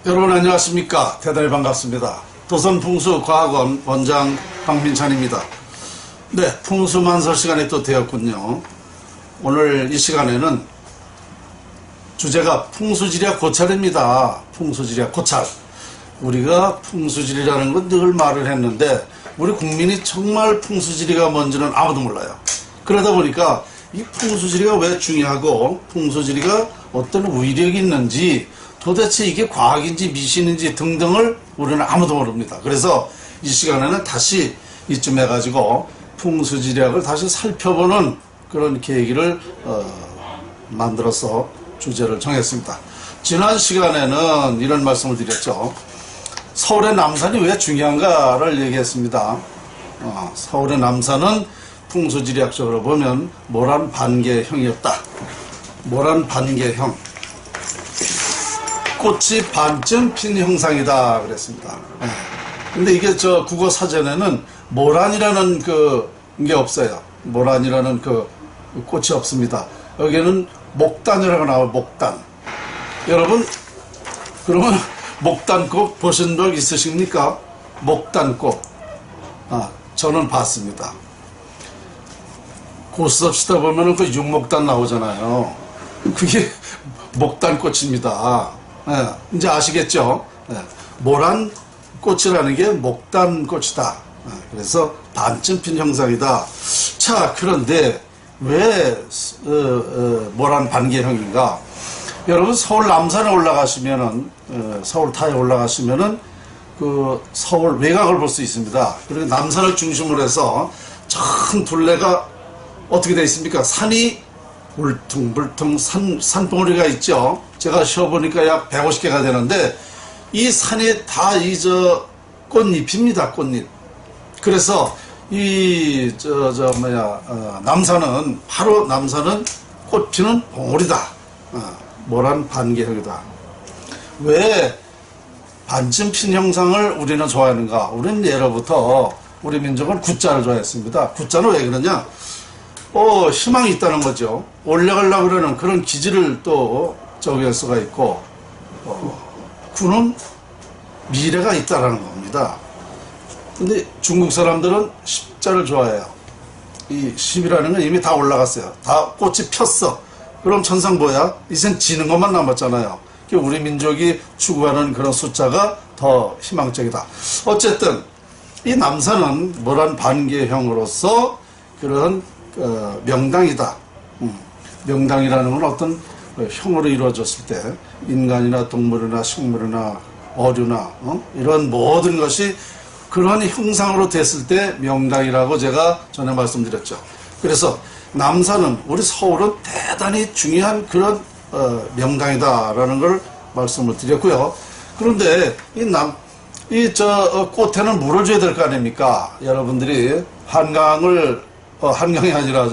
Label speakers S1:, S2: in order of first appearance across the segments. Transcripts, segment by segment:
S1: 여러분 안녕하십니까. 대단히 반갑습니다. 도선풍수과학원 원장 박민찬입니다. 네, 풍수만설 시간이 또 되었군요. 오늘 이 시간에는 주제가 풍수지리학 고찰입니다. 풍수지리학 고찰. 우리가 풍수지리라는 건 늘 말을 했는데 우리 국민이 정말 풍수지리가 뭔지는 아무도 몰라요. 그러다 보니까 이 풍수지리가 왜 중요하고 풍수지리가 어떤 위력이 있는지 도대체 이게 과학인지 미신인지 등등을 우리는 아무도 모릅니다. 그래서 이 시간에는 다시 이쯤 해가지고 풍수지리학을 다시 살펴보는 그런 계기를 만들어서 주제를 정했습니다. 지난 시간에는 이런 말씀을 드렸죠. 서울의 남산이 왜 중요한가를 얘기했습니다. 서울의 남산은 풍수지리학적으로 보면 모란 반개형이었다. 모란 반개형. 꽃이 반쯤 핀 형상이다 그랬습니다. 근데 이게 저 국어 사전에는 모란이라는 게 없어요. 모란이라는 꽃이 없습니다. 여기는 목단이라고 나와요. 목단. 여러분 그러면 목단꽃 보신 적 있으십니까? 목단꽃. 저는 봤습니다. 고스톱 치다 보면은 그 육목단 나오잖아요. 그게 목단꽃입니다. 이제 아시겠죠? 모란 꽃이라는 게 목단 꽃이다. 그래서 반쯤 핀 형상이다. 자, 그런데 왜 모란 반개형인가? 여러분 서울 남산에 올라가시면은 서울타에 올라가시면은 그 서울 외곽을 볼 수 있습니다. 그리고 남산을 중심으로 해서 큰 둘레가 어떻게 되어 있습니까? 산이 울퉁불퉁 산봉우리가 있죠. 제가 쉬어보니까 약 150개가 되는데 이 산이 다 꽃잎입니다. 꽃잎. 그래서 남산은 바로 남산은 꽃 피는 봉우리다. 모란 반개형이다. 왜 반쯤 핀 형상을 우리는 좋아하는가? 우리는 예로부터 우리 민족은 구자를 좋아했습니다. 구자는 왜 그러냐? 희망이 있다는 거죠. 올라가려고 그러는 그런 기질을 또 저기할 수가 있고, 구는 미래가 있다라는 겁니다. 근데 중국 사람들은 십자를 좋아해요. 이 십이라는 건 이미 다 올라갔어요. 다 꽃이 폈어. 그럼 천상 뭐야? 이젠 지는 것만 남았잖아요. 우리 민족이 추구하는 그런 숫자가 더 희망적이다. 어쨌든 이 남산은 모란 반개형으로서 그런 명당이다. 명당이라는 건 어떤 형으로 이루어졌을 때 인간이나 동물이나 식물이나 어류나 이런 모든 것이 그런 형상으로 됐을 때 명당이라고 제가 전에 말씀드렸죠. 그래서 남산은 우리 서울은 대단히 중요한 그런 명당이다라는 걸 말씀을 드렸고요. 그런데 꽃에는 물을 줘야 될 거 아닙니까? 여러분들이 한강이 아니라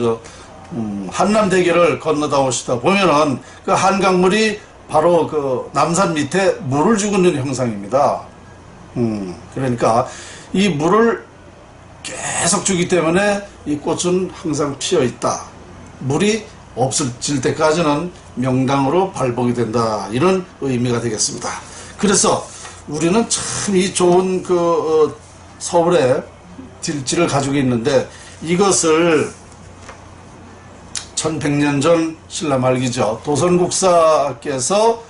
S1: 한남대교를 건너다 오시다 보면은 그 한강물이 바로 그 남산 밑에 물을 주고 있는 형상입니다. 그러니까 이 물을 계속 주기 때문에 이 꽃은 항상 피어 있다. 물이 없어질 때까지는 명당으로 발복이 된다. 이런 의미가 되겠습니다. 그래서 우리는 참 이 좋은 서울의 딜지를 가지고 있는데 이것을 1100년 전 신라 말기죠. 도선국사께서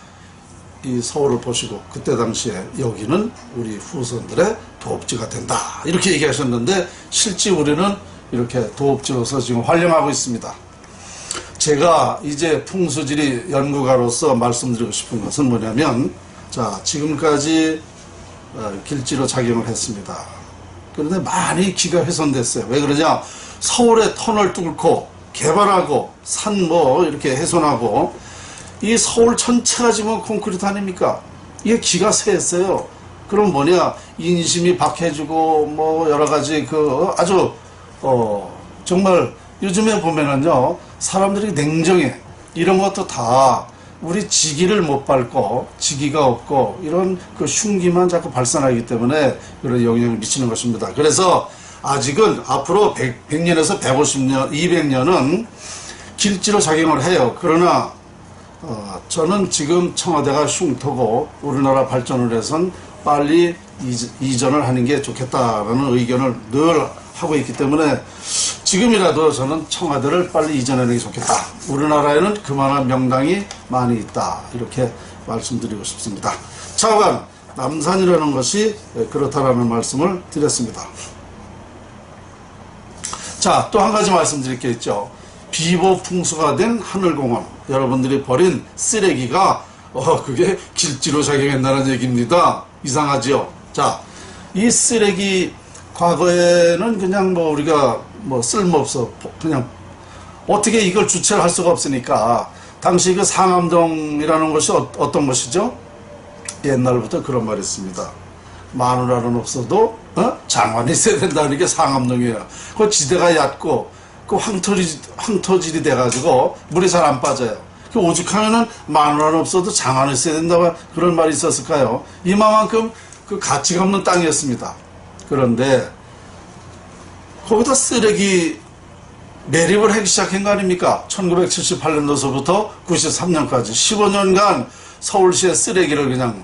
S1: 이 서울을 보시고 그때 당시에 여기는 우리 후손들의 도읍지가 된다. 이렇게 얘기하셨는데 실제 우리는 이렇게 도읍지로서 지금 활용하고 있습니다. 제가 이제 풍수지리 연구가로서 말씀드리고 싶은 것은 뭐냐면 지금까지 길지로 작용을 했습니다. 그런데 많이 기가 훼손됐어요. 왜 그러냐? 서울에 터널 뚫고 개발하고 산 이렇게 훼손하고 이 서울 전체가 지금 콘크리트 아닙니까? 이게 기가 세했어요. 그럼 뭐냐? 인심이 박해지고 여러 가지 아주 정말 요즘에 보면은요 사람들이 냉정해. 이런 것도 다 우리 지기를 못 밟고 지기가 없고 이런 흉기만 자꾸 발산하기 때문에 그런 영향을 미치는 것입니다. 그래서 아직은 앞으로 100년에서 150년, 200년은 길지로 작용을 해요. 그러나 저는 지금 청와대가 흉터고 우리나라 발전을 해선 빨리 이전을 하는 게 좋겠다라는 의견을 늘 하고 있기 때문에 지금이라도 저는 청와대를 빨리 이전하는 게 좋겠다. 우리나라에는 그만한 명당이 많이 있다. 이렇게 말씀드리고 싶습니다. 차관 남산이라는 것이 그렇다라는 말씀을 드렸습니다. 자, 또 한 가지 말씀드릴 게 있죠. 비보풍수가 된 하늘공원. 여러분들이 버린 쓰레기가 그게 길지로 작용한다는 얘기입니다. 이상하죠? 자, 이 쓰레기 과거에는 그냥 뭐 우리가 뭐 쓸모없어 그냥 어떻게 이걸 주체를 할 수가 없으니까 당시 그 상암동이라는 것이 어떤 것이죠? 옛날부터 그런 말이 있습니다. 마누라는 없어도 장관이 있어야 된다는 게 상암동이에요. 그 지대가 얕고 그 황토질이 돼가지고 물이 잘 안 빠져요. 그 오죽하면은 마누라는 없어도 장관이 있어야 된다고 그런 말이 있었을까요? 이만큼 그 가치가 없는 땅이었습니다. 그런데 거기다 쓰레기 매립을 하기 시작한 거 아닙니까? 1978년도서부터 93년까지 15년간 서울시의 쓰레기를 그냥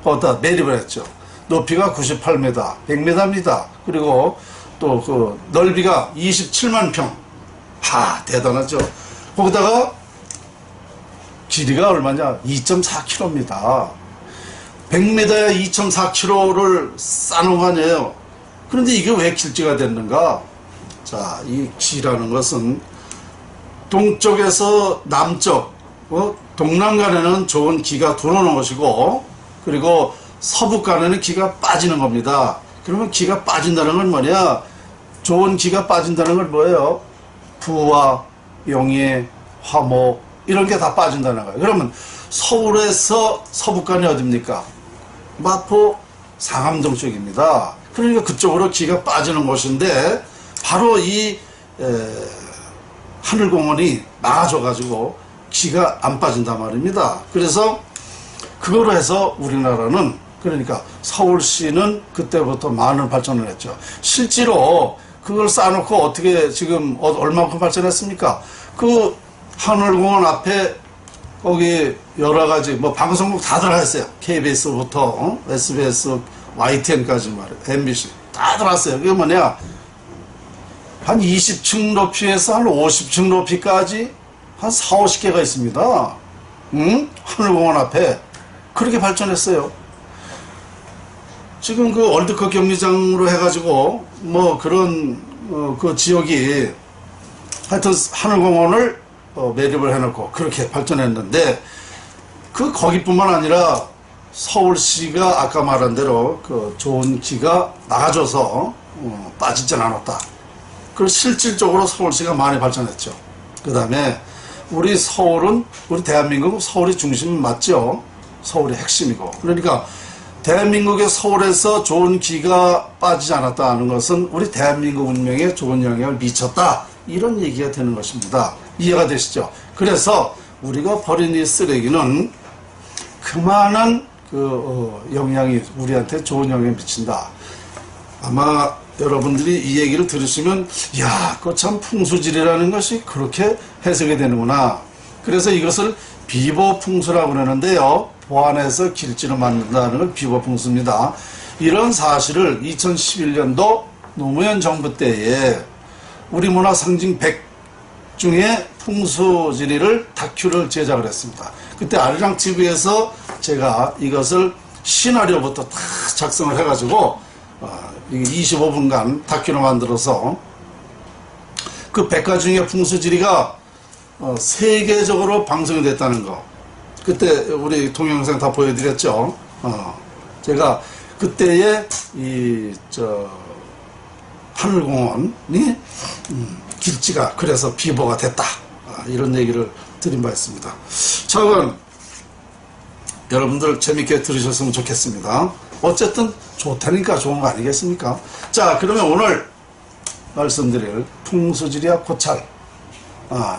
S1: 거기다 매립을 했죠. 높이가 98m, 100m입니다. 그리고 또 그 넓이가 27만 평. 대단하죠. 거기다가 길이가 얼마냐? 2.4km입니다. 100m에 2.4km를 쌓는 거 아니에요. 그런데 이게 왜 길지가 됐는가? 자, 이 기라는 것은 동쪽에서 남쪽, 동남간에는 좋은 기가 들어오는 것이고, 그리고 서북간에는 기가 빠지는 겁니다. 그러면 기가 빠진다는 건 뭐냐? 좋은 기가 빠진다는 건 뭐예요? 부와 용해, 화목 이런 게 다 빠진다는 거예요. 그러면 서울에서 서북간이 어딥니까? 마포, 상암동 쪽입니다. 그러니까 그쪽으로 기가 빠지는 곳인데 바로 이 하늘공원이 막아줘가지고 기가 안 빠진단 말입니다. 그래서 그거로 해서 우리나라는 그러니까 서울시는 그때부터 많은 발전을 했죠. 실제로 그걸 쌓아놓고 어떻게 지금 얼마만큼 발전했습니까? 그 하늘공원 앞에 거기 여러 가지 뭐 방송국 다 들어가 있어요. KBS부터 SBS, YTN까지 말이에요. MBC 다 들어갔어요. 그게 뭐냐? 한 20층 높이에서 한 50층 높이까지 한 4, 50개가 있습니다. 하늘공원 앞에 그렇게 발전했어요. 지금 그 월드컵 경기장으로 해가지고 뭐 그런 그 지역이 하여튼 하늘공원을 매립을 해놓고 그렇게 발전했는데 그 거기뿐만 아니라 서울시가 아까 말한 대로 그 좋은 기가 막아줘서 빠지진 않았다. 그리고 실질적으로 서울시가 많이 발전했죠. 그 다음에 우리 서울은 우리 대한민국 서울이 중심 맞죠? 서울이 핵심이고 그러니까 대한민국의 서울에서 좋은 기가 빠지지 않았다는 것은 우리 대한민국 운명에 좋은 영향을 미쳤다. 이런 얘기가 되는 것입니다. 이해가 되시죠? 그래서 우리가 버린 이 쓰레기는 그만한 영향이 우리한테 좋은 영향을 미친다. 아마 여러분들이 이 얘기를 들으시면 야, 그거 참 풍수질이라는 것이 그렇게 해석이 되는구나. 그래서 이것을 비보풍수라고 그러는데요. 보안해서 길지로 만든다는 걸 비보풍수입니다. 이런 사실을 2011년도 노무현 정부 때에 우리 문화 상징 100 중에 풍수지리를 다큐를 제작을 했습니다. 그때 아리랑 TV에서 제가 이것을 시나리오부터 다 작성을 해가지고 25분간 다큐를 만들어서 그 100가지 중에 풍수지리가 세계적으로 방송이 됐다는 거. 그때 우리 동영상 다 보여드렸죠. 제가 그때의 하늘공원이 길지가 그래서 비보가 됐다. 이런 얘기를 드린 바 있습니다. 차관 여러분들 재밌게 들으셨으면 좋겠습니다. 어쨌든 좋다니까 좋은 거 아니겠습니까? 자, 그러면 오늘 말씀드릴 풍수지리와 고찰.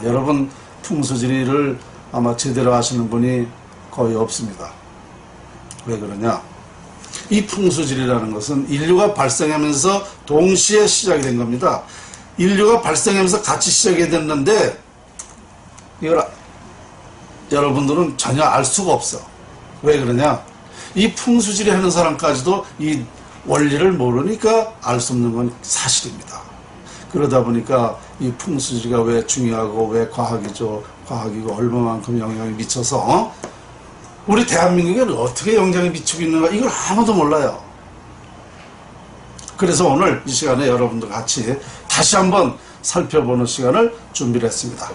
S1: 여러분 풍수지리를 아마 제대로 하시는 분이 거의 없습니다. 왜 그러냐? 이 풍수지리라는 것은 인류가 발생하면서 동시에 시작이 된 겁니다. 인류가 발생하면서 같이 시작이 됐는데 이걸 여러분들은 전혀 알 수가 없어. 왜 그러냐? 이 풍수지리 하는 사람까지도 이 원리를 모르니까 알 수 없는 건 사실입니다. 그러다 보니까 이 풍수지리가 왜 중요하고 왜 과학이죠? 과학이고 얼마만큼 영향이 미쳐서 우리 대한민국에 어떻게 영향이 미치고 있는가 이걸 아무도 몰라요. 그래서 오늘 이 시간에 여러분들 같이 다시 한번 살펴보는 시간을 준비를 했습니다.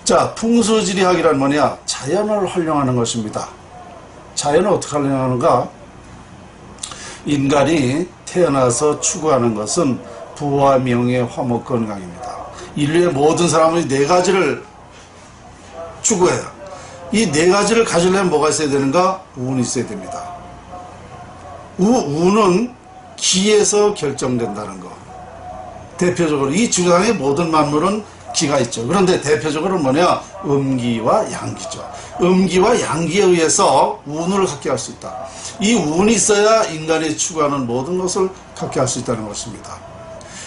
S1: 자, 풍수지리학이란 뭐냐? 자연을 활용하는 것입니다. 자연을 어떻게 활용하는가? 인간이 태어나서 추구하는 것은 부와 명예, 화목, 건강입니다. 인류의 모든 사람은 네 가지를 추구해요. 이 네 가지를 가지려면 뭐가 있어야 되는가? 운이 있어야 됩니다. 운은 기에서 결정된다는 거. 대표적으로 이 지구상의 모든 만물은 기가 있죠. 그런데 대표적으로 뭐냐? 음기와 양기죠. 음기와 양기에 의해서 운을 갖게 할 수 있다. 이 운이 있어야 인간이 추구하는 모든 것을 갖게 할 수 있다는 것입니다.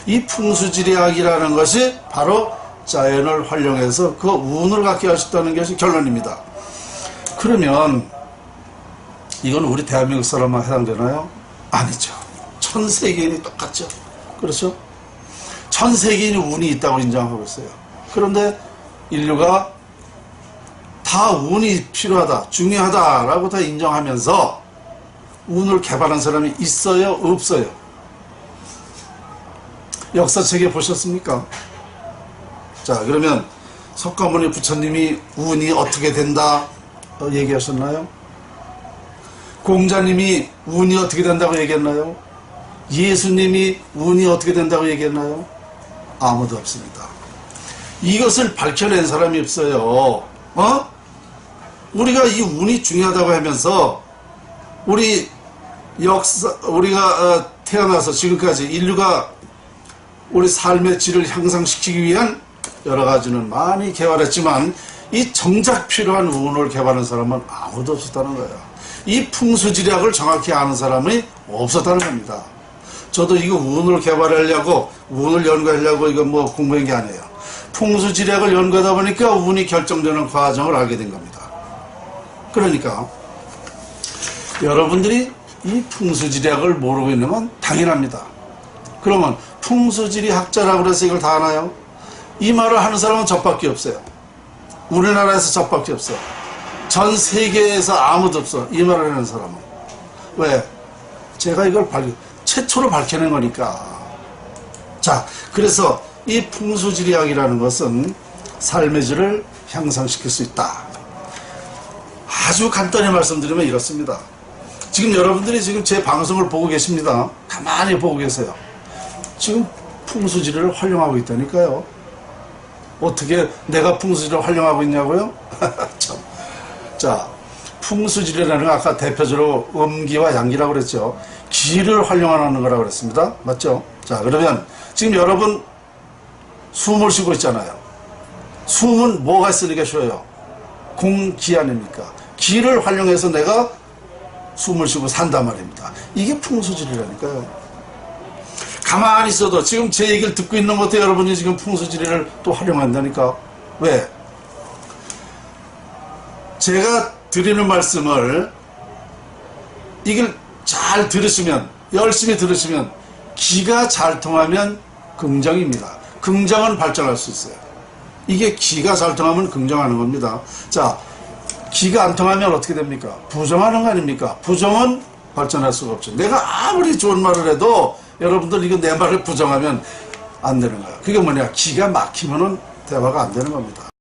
S1: 이 풍수지리학이라는 것이 바로 자연을 활용해서 그 운을 갖게 할 수 있다는 것이 결론입니다. 그러면 이건 우리 대한민국 사람만 해당되나요? 아니죠. 전 세계인이 똑같죠. 그렇죠? 전 세계인이 운이 있다고 인정하고 있어요. 그런데 인류가 다 운이 필요하다, 중요하다라고 다 인정하면서 운을 개발한 사람이 있어요? 없어요? 역사책에 보셨습니까? 자, 그러면 석가모니 부처님이 운이 어떻게 된다 얘기하셨나요? 공자님이 운이 어떻게 된다고 얘기했나요? 예수님이 운이 어떻게 된다고 얘기했나요? 아무도 없습니다. 이것을 밝혀낸 사람이 없어요. 우리가 이 운이 중요하다고 하면서 우리가 태어나서 지금까지 인류가 우리 삶의 질을 향상시키기 위한 여러 가지는 많이 개발했지만 이 정작 필요한 운을 개발한 사람은 아무도 없었다는 거예요. 이 풍수지리학을 정확히 아는 사람이 없었다는 겁니다. 저도 이거 운을 개발하려고 운을 연구하려고 이거 뭐 공부한 게 아니에요. 풍수지리학을 연구하다 보니까 운이 결정되는 과정을 알게 된 겁니다. 그러니까 여러분들이 이 풍수지리학을 모르고 있는 건 당연합니다. 그러면 풍수지리학자라고 해서 이걸 다 아나요? 이 말을 하는 사람은 저밖에 없어요. 우리나라에서 저밖에 없어. 전 세계에서 아무도 없어. 이 말을 하는 사람은. 왜? 제가 이걸 최초로 밝혀낸 거니까. 자, 그래서 이 풍수지리학이라는 것은 삶의 질을 향상시킬 수 있다. 아주 간단히 말씀드리면 이렇습니다. 지금 여러분들이 지금 제 방송을 보고 계십니다. 가만히 보고 계세요. 지금 풍수지리를 활용하고 있다니까요. 어떻게 내가 풍수지리를 활용하고 있냐고요? 참. 자, 풍수지리라는 건 아까 대표적으로 음기와 양기라고 그랬죠. 기를 활용하는 거라고 그랬습니다. 맞죠? 자, 그러면 지금 여러분 숨을 쉬고 있잖아요. 숨은 뭐가 있으니까 쉬어요? 공기 아닙니까? 기를 활용해서 내가 숨을 쉬고 산단 말입니다. 이게 풍수지리라니까요. 가만히 있어도 지금 제 얘기를 듣고 있는 것도 여러분이 지금 풍수지리를 또 활용한다니까. 왜? 제가 드리는 말씀을 이걸 잘 들으시면, 열심히 들으시면, 기가 잘 통하면 긍정입니다. 긍정은 발전할 수 있어요. 이게 기가 잘 통하면 긍정하는 겁니다. 자, 기가 안 통하면 어떻게 됩니까? 부정하는 거 아닙니까? 부정은 발전할 수가 없죠. 내가 아무리 좋은 말을 해도 여러분들 이거 내 말을 부정하면 안 되는 거야. 그게 뭐냐? 기가 막히면은 대화가 안 되는 겁니다.